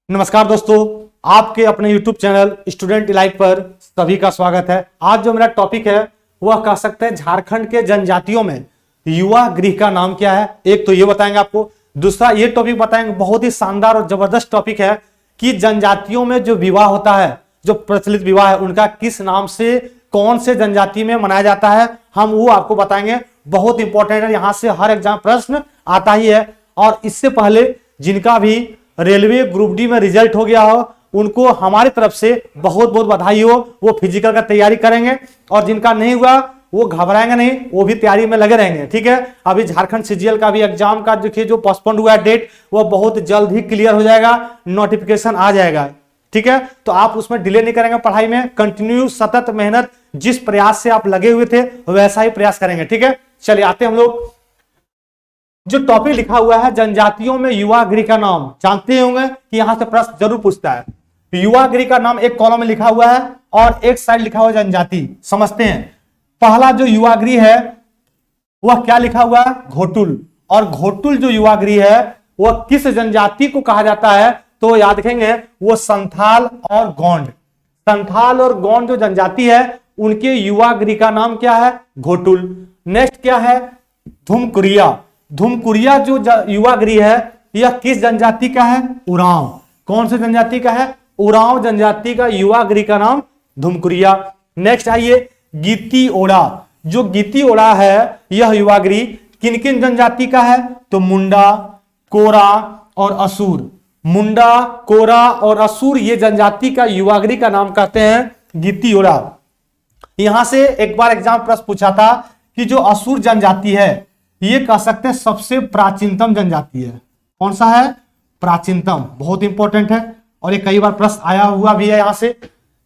नमस्कार दोस्तों, आपके अपने YouTube चैनल स्टूडेंट लाइफ पर सभी का स्वागत है। आज जो मेरा टॉपिक है वह कह सकते हैं झारखंड के जनजातियों में युवा गृह का नाम क्या है। एक तो ये बताएंगे आपको, दूसरा ये टॉपिक बताएंगे, बहुत ही शानदार और जबरदस्त टॉपिक है कि जनजातियों में जो विवाह होता है, जो प्रचलित विवाह है, उनका किस नाम से कौन से जनजाति में मनाया जाता है, हम वो आपको बताएंगे। बहुत इंपॉर्टेंट है, यहां से हर एग्जाम प्रश्न आता ही है। और इससे पहले जिनका भी रेलवे ग्रुप डी में रिजल्ट हो गया हो उनको हमारी तरफ से बहुत बहुत बधाई हो, वो फिजिकल का तैयारी करेंगे। और जिनका नहीं हुआ वो घबराएंगे नहीं, वो भी तैयारी में लगे रहेंगे। ठीक है, अभी झारखंड सीजीएल का भी एग्जाम का देखिए जो पोस्टपोन्ड हुआ है डेट, वो बहुत जल्द ही क्लियर हो जाएगा, नोटिफिकेशन आ जाएगा। ठीक है, तो आप उसमें डिले नहीं करेंगे, पढ़ाई में कंटिन्यू सतत मेहनत, जिस प्रयास से आप लगे हुए थे वैसा ही प्रयास करेंगे। ठीक है, चलिए आते हैं हम लोग। जो टॉपिक लिखा हुआ है जनजातियों में युवा गृह का नाम, जानते होंगे कि यहां से प्रश्न जरूर पूछता है। युवा गृह का नाम एक कॉलम में लिखा हुआ है और एक साइड लिखा हुआ है जनजाति। समझते हैं, पहला जो युवा गृह है वह क्या लिखा हुआ है, घोटुल। और घोटुल जो युवा गृह है वह किस जनजाति को कहा जाता है, तो याद रखेंगे वो संथाल और गोंड। संथाल और गोंड जो जनजाति है उनके युवा गृह का नाम क्या है, घोटुल। नेक्स्ट क्या है, धुमकुरिया। धुमकुरिया जो युवा गृह है यह किस जनजाति का है, उरांव। कौन से जनजाति का है, उरांव जनजाति का युवा गृह का नाम धुमकुरिया। नेक्स्ट आइए, गीती ओड़ा। जो गीती ओड़ा है यह युवा गृह किन किन जनजाति का है, तो मुंडा, कोरा और असुर। मुंडा, कोरा और असुर ये जनजाति का युवा गृह का नाम कहते हैं गीती ओड़ा। यहां से एक बार एग्जाम प्रश्न पूछा था कि जो असुर जनजाति है ये कह सकते हैं सबसे प्राचीनतम जनजाति है। कौन सा है, प्राचीनतम, बहुत इंपॉर्टेंट है और ये कई बार प्रश्न आया हुआ भी है यहां से।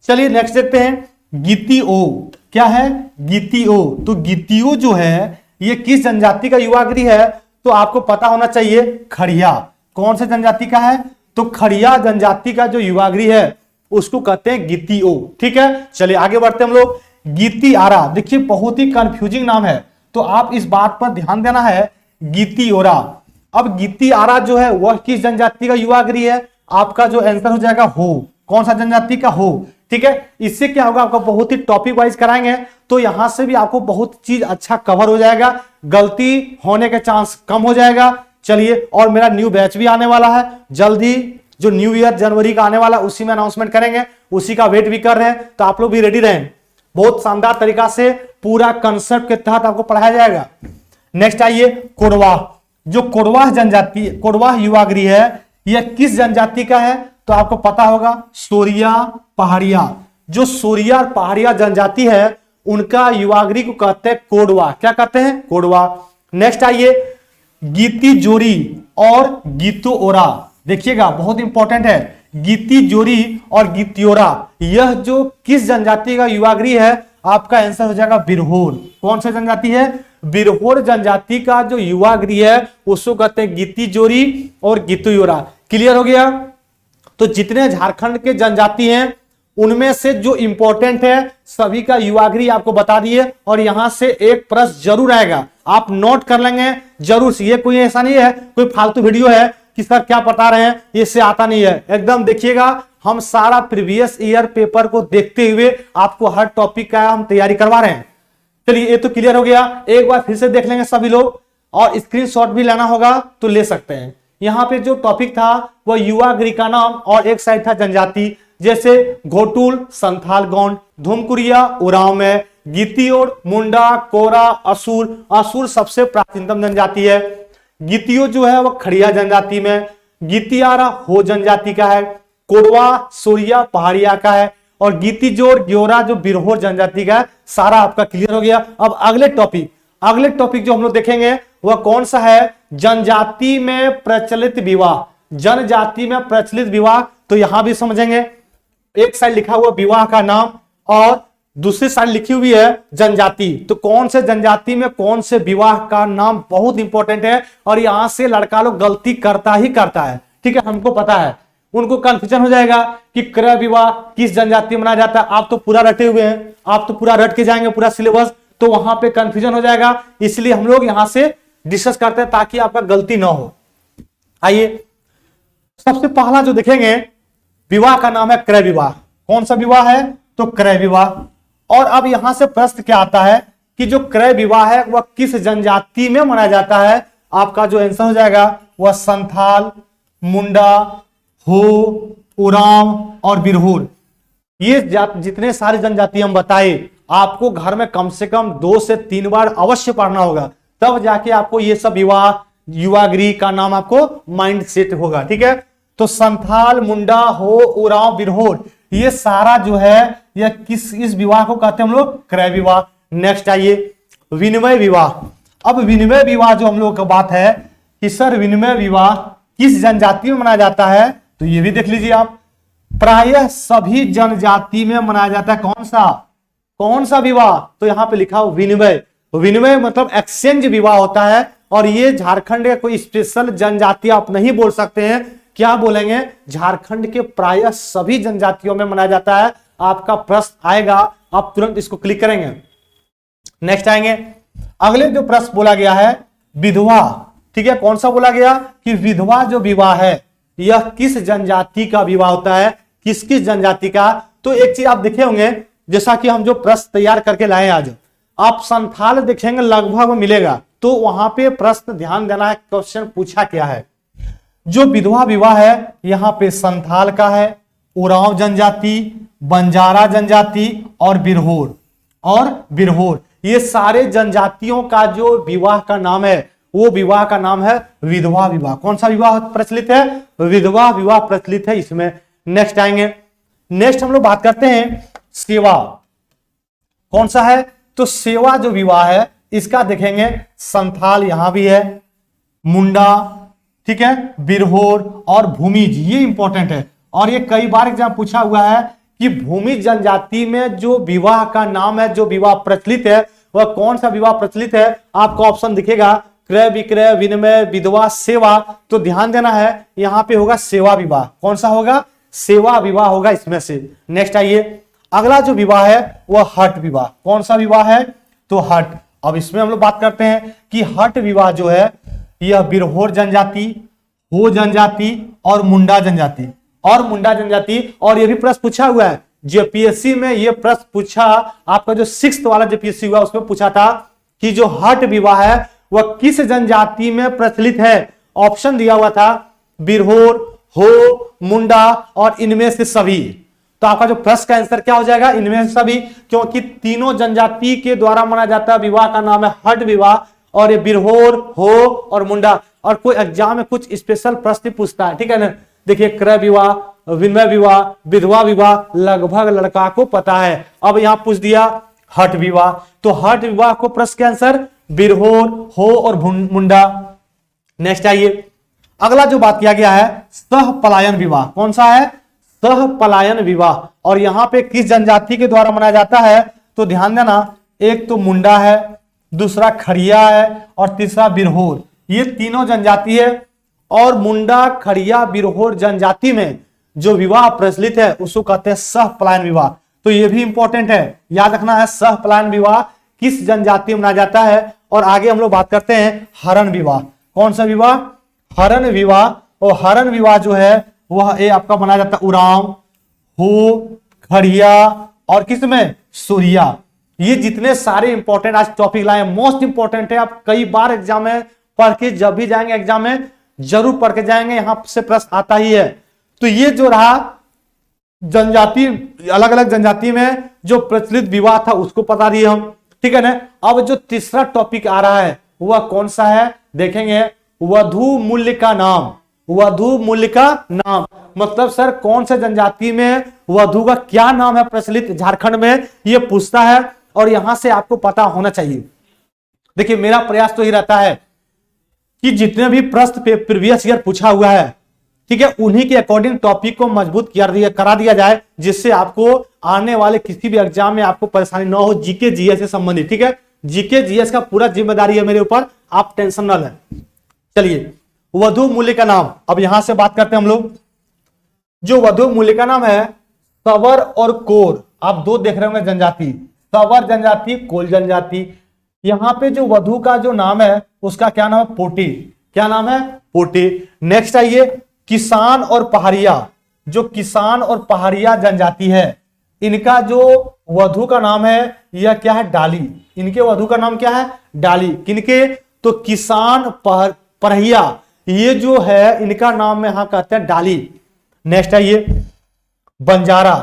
चलिए नेक्स्ट देखते हैं, गीतियो। क्या है, गीतियो। तो गीतियो जो है ये किस जनजाति का युवा गृह है, तो आपको पता होना चाहिए, खड़िया। कौन से जनजाति का है, तो खड़िया जनजाति का जो युवा गृह है उसको कहते हैं गीतियो। ठीक है, चलिए आगे बढ़ते हम लोग। गीती आरा, देखिए बहुत ही कंफ्यूजिंग नाम है, तो आप इस बात पर ध्यान देना है, गीती ओरा। अब गीती आरा जो है वह किस जनजाति का युवा गृह है, आपका जो आंसर हो जाएगा हो। कौन सा जनजाति का, हो। ठीक है, इससे क्या होगा, आपको बहुत ही टॉपिक वाइज कराएंगे तो यहां से भी आपको बहुत चीज अच्छा कवर हो जाएगा, गलती होने के चांस कम हो जाएगा। चलिए, और मेरा न्यू बैच भी आने वाला है जल्दी, जो न्यू ईयर जनवरी का आने वाला, उसी में अनाउंसमेंट करेंगे, उसी का वेट भी कर रहे हैं, तो आप लोग भी रेडी रहें। बहुत शानदार तरीका से पूरा कंसेप्ट के तहत आपको पढ़ाया जाएगा। नेक्स्ट आइए, कोरवा। जो कोरवा जनजाति, कोरवा युवा गृह है यह किस जनजाति का है, तो आपको पता होगा, सोरिया पहाड़िया। जो सोरिया और पहाड़िया जनजाति है उनका युवा गृह को कहते हैं कोडवा। क्या कहते हैं, कोडवा। नेक्स्ट आइए, गीती जोरी और गीतो ओरा। देखिएगा बहुत इंपॉर्टेंट है, गीती जोरी और गीतियोरा, यह जो किस जनजाति का युवा गृह है, आपका आंसर हो जाएगा बिरहोर। कौन सा जनजाति है, बिरहोर जनजाति का जो युवा गृह है उसको कहते हैं गीती जोरी और गीतियोरा। क्लियर हो गया। तो जितने झारखंड के जनजाति हैं उनमें से जो इंपॉर्टेंट है सभी का युवा गृह आपको बता दिए, और यहां से एक प्रश्न जरूर आएगा, आप नोट कर लेंगे जरूर से। ये कोई ऐसा नहीं है कोई फालतू वीडियो है कि सर क्या बता रहे हैं, इससे आता नहीं है। एकदम देखिएगा, हम सारा प्रीवियस ईयर पेपर को देखते हुए आपको हर टॉपिक का हम तैयारी करवा रहे हैं। चलिए, ये तो क्लियर हो गया। एक बार फिर से देख लेंगे सभी लोग, और स्क्रीनशॉट भी लेना होगा तो ले सकते हैं। यहाँ पे जो टॉपिक था वह युवा गृह का नाम और एक साइड था जनजाति, जैसे घोटुल संथाल गोंड, धुमकुरिया उरांव में, गीतियोर मुंडा, कोरा, असुर। असुर सबसे प्राचीनतम जनजाति है। गीतियो जो है वह खड़िया जनजाति में, गीतियारा हो जनजाति का है, कोडवा सोरिया पहाड़िया का है, और गीतिजोर ग्योरा जो बिरहोर जनजाति का है। सारा आपका क्लियर हो गया। अब अगले टॉपिक जो हम लोग देखेंगे वह कौन सा है, जनजाति में प्रचलित विवाह। जनजाति में प्रचलित विवाह, तो यहां भी समझेंगे, एक साइड लिखा हुआ विवाह का नाम और दूसरी साइड लिखी हुई है जनजाति। तो कौन से जनजाति में कौन से विवाह का नाम, बहुत इंपॉर्टेंट है, और यहां से लड़का लोग गलती करता ही करता है। ठीक है, हमको पता है, उनको कंफ्यूजन हो जाएगा कि क्रय विवाह किस जनजाति में मनाया जाता है। आप तो पूरा रटे हुए हैं, आप तो पूरा रट के जाएंगे पूरा सिलेबस, तो वहां पे कंफ्यूजन हो जाएगा। इसलिए हम लोग यहां से डिस्कस करते हैं ताकि आपका गलती ना हो। आइए, सबसे पहला जो देखेंगे विवाह का नाम है क्रय विवाह। कौन सा विवाह है? तो क्रय विवाह। और अब यहां से प्रश्न क्या आता है कि जो क्रय विवाह है वह किस जनजाति में मनाया जाता है? आपका जो आंसर हो जाएगा वह संथाल, मुंडा, हो, उरांव और बिरहोर। ये जितने सारी जनजाति हम बताए, आपको घर में कम से कम 2 से 3 बार अवश्य पढ़ना होगा, तब जाके आपको ये सब विवाह, युवा गृह का नाम आपको माइंड सेट होगा। ठीक है, तो संथाल, मुंडा, हो, उरांव, बिरहोर, ये सारा जो है यह इस विवाह को कहते हैं हम लोग क्रय विवाह। नेक्स्ट आइए विनिमय विवाह। अब विनिमय विवाह जो हम लोग का बात है कि सर विनिमय विवाह किस जनजाति में मनाया जाता है, तो ये भी देख लीजिए आप। प्रायः सभी जनजाति में मनाया जाता है। कौन सा विवाह? तो यहां पे लिखा हो विनिमय। विनिमय मतलब एक्सचेंज विवाह होता है, और ये झारखंड का कोई स्पेशल जनजाति आप नहीं बोल सकते हैं। क्या बोलेंगे? झारखंड के प्रायः सभी जनजातियों में मनाया जाता है। आपका प्रश्न आएगा, आप तुरंत इसको क्लिक करेंगे। नेक्स्ट आएंगे, अगले जो प्रश्न बोला गया है विधवा। ठीक है, कौन सा बोला गया कि विधवा जो विवाह है यह किस जनजाति का विवाह होता है? किस जनजाति का? तो एक चीज आप देखे होंगे, जैसा कि हम जो प्रश्न तैयार करके लाए आज, आप संथाल देखेंगे लगभग मिलेगा, तो वहां पे प्रश्न ध्यान देना है, क्वेश्चन पूछा क्या है। जो विधवा विवाह है यहां पे संथाल का है, उरांव जनजाति, बंजारा जनजाति और बिरहोर, ये सारे जनजातियों का जो विवाह का नाम है वो विवाह का नाम है विधवा विवाह। कौन सा विवाह प्रचलित है? विधवा विवाह प्रचलित है इसमें। नेक्स्ट आएंगे, नेक्स्ट हम लोग बात करते हैं सेवा। कौन सा है? तो सेवा जो विवाह है इसका देखेंगे संथाल यहां भी है, मुंडा, ठीक है, बिरहोर और भूमिज, ये इंपॉर्टेंट है। और ये कई बार एग्जाम पूछा हुआ है कि भूमि जनजाति में जो विवाह का नाम है, जो विवाह प्रचलित है, वह कौन सा विवाह प्रचलित है? आपका ऑप्शन दिखेगा क्रय विक्रय, विनिमय, विधवा, सेवा। तो ध्यान देना है, यहां पे होगा सेवा विवाह। कौन सा होगा? सेवा विवाह होगा इसमें से। नेक्स्ट आइए, अगला जो विवाह है वह हट विवाह। कौन सा विवाह है? तो हट। अब इसमें हम लोग बात करते हैं कि हट विवाह जो है यह बिरहोर जनजाति, हो जनजाति और मुंडा जनजाति और ये भी प्रश्न पूछा हुआ है जेपीएससी में। ये प्रश्न पूछा आपका जो 6th वाला जेपीएससी हुआ उसमें पूछा था कि जो हट विवाह है वह किस जनजाति में प्रचलित है। ऑप्शन दिया हुआ था बिरहोर, हो, मुंडा और इनमें से सभी। तो आपका जो प्रश्न का आंसर क्या हो जाएगा? इनमें से सभी, क्योंकि तीनों जनजाति के द्वारा मनाया जाता है विवाह का नाम है हट विवाह, और ये बिरहोर, हो और मुंडा। और कोई एग्जाम में कुछ स्पेशल प्रश्न पूछता है, ठीक है ना। देखिए क्रय विवाह, विनिमय विवाह, विधवा विवाह लगभग लड़का को पता है। अब यहां पूछ दिया हट विवाह, तो हट विवाह को प्रश्न के आंसर बिरहोर, हो और मुंडा। नेक्स्ट आइए, अगला जो बात किया गया है सह पलायन विवाह। कौन सा है? सह पलायन विवाह। और यहां पे किस जनजाति के द्वारा मनाया जाता है? तो ध्यान देना, एक तो मुंडा है, दूसरा खड़िया है और तीसरा बिरहोर। ये तीनों जनजाति है, और मुंडा, खड़िया, बिरहोर जनजाति में जो विवाह प्रचलित है उसको कहते हैं सह पलायन विवाह। तो ये भी इंपॉर्टेंट है, याद रखना है सह पलायन विवाह किस जनजाति में मनाया जाता है। और आगे हम लोग बात करते हैं हरण विवाह। कौन सा विवाह? हरण विवाह। और हरण विवाह जो है वह आपका मनाया जाता है उरांव, हो, खड़िया और किसमें? सूर्या। ये जितने सारे इंपॉर्टेंट आज टॉपिक लाए, मोस्ट इंपॉर्टेंट है। आप कई बार एग्जाम में पढ़ के, जब भी जाएंगे एग्जाम में जरूर पढ़ के जाएंगे, यहां से प्रश्न आता ही है। तो ये जो रहा जनजाति, अलग अलग जनजाति में जो प्रचलित विवाह था उसको पता दिए हम, ठीक है ना। अब जो तीसरा टॉपिक आ रहा है वह कौन सा है? देखेंगे वधु मूल्य का नाम। वधु मूल्य का नाम मतलब सर कौन से जनजाति में वधु का क्या नाम है प्रचलित झारखंड में, यह पूछता है और यहां से आपको पता होना चाहिए। देखिए मेरा प्रयास तो ही रहता है कि जितने भी प्रश्न प्रीवियस ईयर पूछा हुआ है, ठीक है, उन्हीं के अकॉर्डिंग टॉपिक को मजबूत करा दिया जाए, जिससे आपको आने वाले किसी भी एग्जाम में आपको परेशानी ना हो, जीके जीएस से संबंधित। ठीक है, जीके जीएस का पूरा जिम्मेदारी है मेरे ऊपर, आप टेंशन ना लें। चलिए वधु मूल्य का नाम, अब यहां से बात करते हैं हम लोग। जो वधु मूल्य का नाम है सवर और कोर, आप दो देख रहे होंगे जनजाति, सवर जनजाति, कोल जनजाति। यहां पे जो वधु का जो नाम है उसका क्या नाम है? पोटी। क्या नाम है? पोटी। नेक्स्ट आइए किसान और पहाड़िया। जो किसान और पहाड़िया जनजाति है, इनका जो वधु का नाम है यह क्या है? डाली। इनके वधु का नाम क्या है? डाली। किनके? तो किसान परहिया, ये जो है इनका नाम में यहां कहते हैं डाली। नेक्स्ट है ये बंजारा।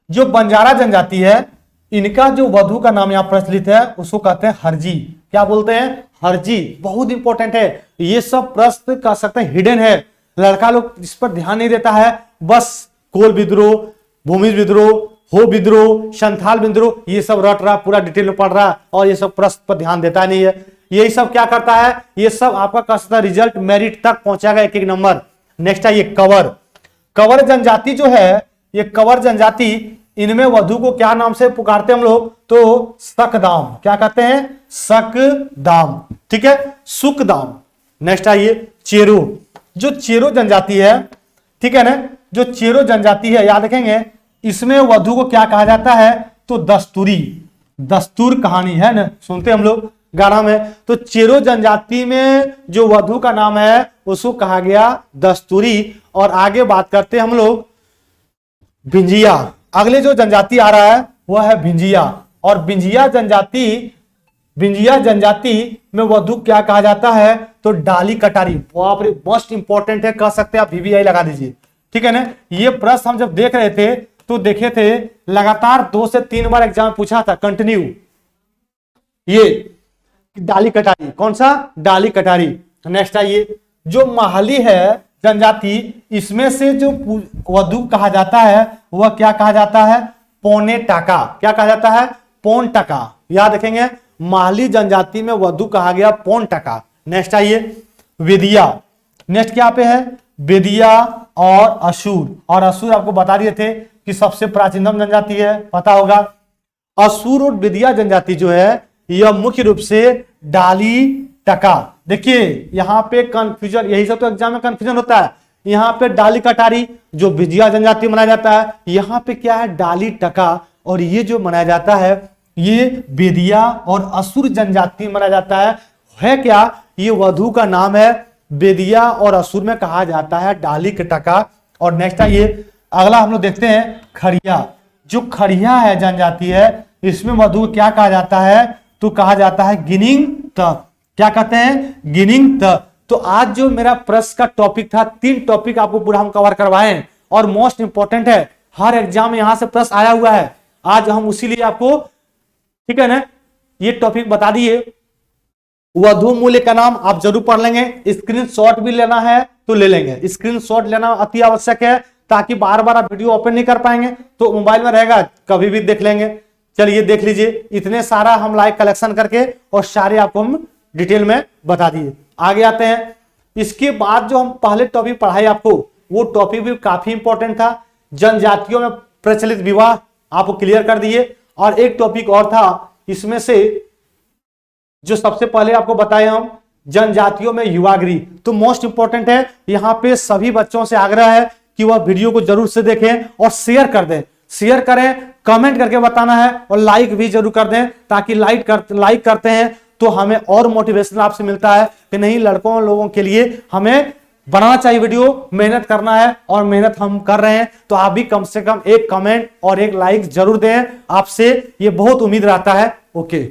जो बंजारा जनजाति है, इनका जो वधु का नाम यहां प्रचलित है उसको कहते हैं हरजी। क्या बोलते हैं? हरजी। बहुत इंपॉर्टेंट है ये सब प्रश्न, कह सकते हैं हिडन है, लड़का लोग इस पर ध्यान नहीं देता है। बस कोल विद्रोह, भूमि विद्रोह, हो विद्रोह, संथाल विद्रोह, ये सब रट रहा, पूरा डिटेल में पढ़ रहा और ये सब प्रश्न पर ध्यान देता नहीं है। यही सब क्या करता है? ये सब आपका कह सकता है रिजल्ट मेरिट तक पहुंचाएगा, एक एक नंबर। नेक्स्ट है ये कवर। कवर जनजाति जो है, ये कवर जनजाति, इनमें वधु को क्या नाम से पुकारते हैं हम लोग? तो सकदाम। क्या कहते हैं? सकदाम। ठीक है, सुकदाम। नेक्स्ट आइए चेरो। जो चेरो जनजाति है, ठीक है ना, जो चेरो जनजाति है, याद रखेंगे, इसमें वधु को क्या कहा जाता है? तो दस्तूरी। दस्तूर कहानी है ना, सुनते हम लोग गाना में। तो चेरो जनजाति में जो वधु का नाम है उसको कहा गया दस्तूरी। और आगे बात करते हैं हम लोग भिंजिया। अगले जो जनजाति आ रहा है वह है भिंजिया। और भिंजिया जनजाति में वधु क्या कहा जाता है? तो डाली कटारी। बाप रे, मोस्ट इंपॉर्टेंट है, कह सकते हैं आप VVI लगा दीजिए। ठीक है ना, ये प्रश्न हम जब देख रहे थे तो देखे थे लगातार 2 से 3 बार एग्जाम पूछा था कंटिन्यू, ये डाली कटारी। कौन सा? डाली कटारी। नेक्स्ट आइए जो माहली है जनजाति, इसमें से जो वधु कहा जाता है वह क्या कहा जाता है? पौने टाका। क्या कहा जाता है? पौन टका। याद रखेंगे, माहली जनजाति में वधु कहा गया पौन टका। नेक्स्ट आइए वेदिया। नेक्स्ट क्या पे है? वेदिया और असुर। और असुर आपको बता दिए थे कि सबसे प्राचीनतम जनजाति है, पता होगा। असुर और वेदिया जनजाति जो है यह मुख्य रूप से डाली टका। देखिए यहां पे कंफ्यूजन, यही सब तो एग्जाम में कंफ्यूजन होता है। यहां पे डाली कटारी जो भिंजिया जनजाति मनाया जाता है, यहां पे क्या है? डाली टका। और ये जो मनाया जाता है ये बेदिया और असुर जनजाति मनाया जाता है क्या? ये वधु का नाम है। बेदिया और असुर में कहा जाता है डाली टका। और नेक्स्ट है ये अगला हम लोग देखते हैं खड़िया। जो खड़िया है जनजाति है, इसमें वधु क्या कहा जाता है? तो कहा जाता है गिनिंग त। क्या कहते हैं? गिनिंग त। तो आज जो मेरा प्रश्न का टॉपिक था, 3 टॉपिक आपको पूरा हम कवर करवाए हैं और मोस्ट इंपॉर्टेंट है, हर एग्जाम में यहां से प्रश्न आया हुआ है। आज हम उसी आपको, ठीक है ना, ये टॉपिक बता दिए। वधु मूल्य का नाम आप जरूर पढ़ लेंगे। स्क्रीनशॉट भी लेना है तो ले लेंगे, स्क्रीनशॉट लेना अति आवश्यक है, ताकि बार बार आप वीडियो ओपन नहीं कर पाएंगे तो मोबाइल में रहेगा, कभी भी देख लेंगे। चलिए देख लीजिए, इतने सारा हम लाइक कलेक्शन करके और सारे आपको हम डिटेल में बता दिए। आगे आते हैं, इसके बाद जो हम पहले टॉपिक पढ़ाए आपको, वो टॉपिक भी काफी इंपॉर्टेंट था। जनजातियों में प्रचलित विवाह आपको क्लियर कर दिए। और एक टॉपिक और था, इसमें से जो सबसे पहले आपको बताए हम, जनजातियों में युवागृह। तो मोस्ट इंपॉर्टेंट है, यहां पे सभी बच्चों से आग्रह है कि वह वीडियो को जरूर से देखें और शेयर कर दें। शेयर करें, कमेंट करके बताना है और लाइक भी जरूर कर दें, ताकि लाइक करते हैं तो हमें और मोटिवेशन आपसे मिलता है कि नहीं, लड़कों लोगों के लिए हमें बनाना चाहिए वीडियो, मेहनत करना है और मेहनत हम कर रहे हैं। तो आप भी कम से कम एक कमेंट और एक लाइक जरूर दें, आपसे ये बहुत उम्मीद रहता है। ओके।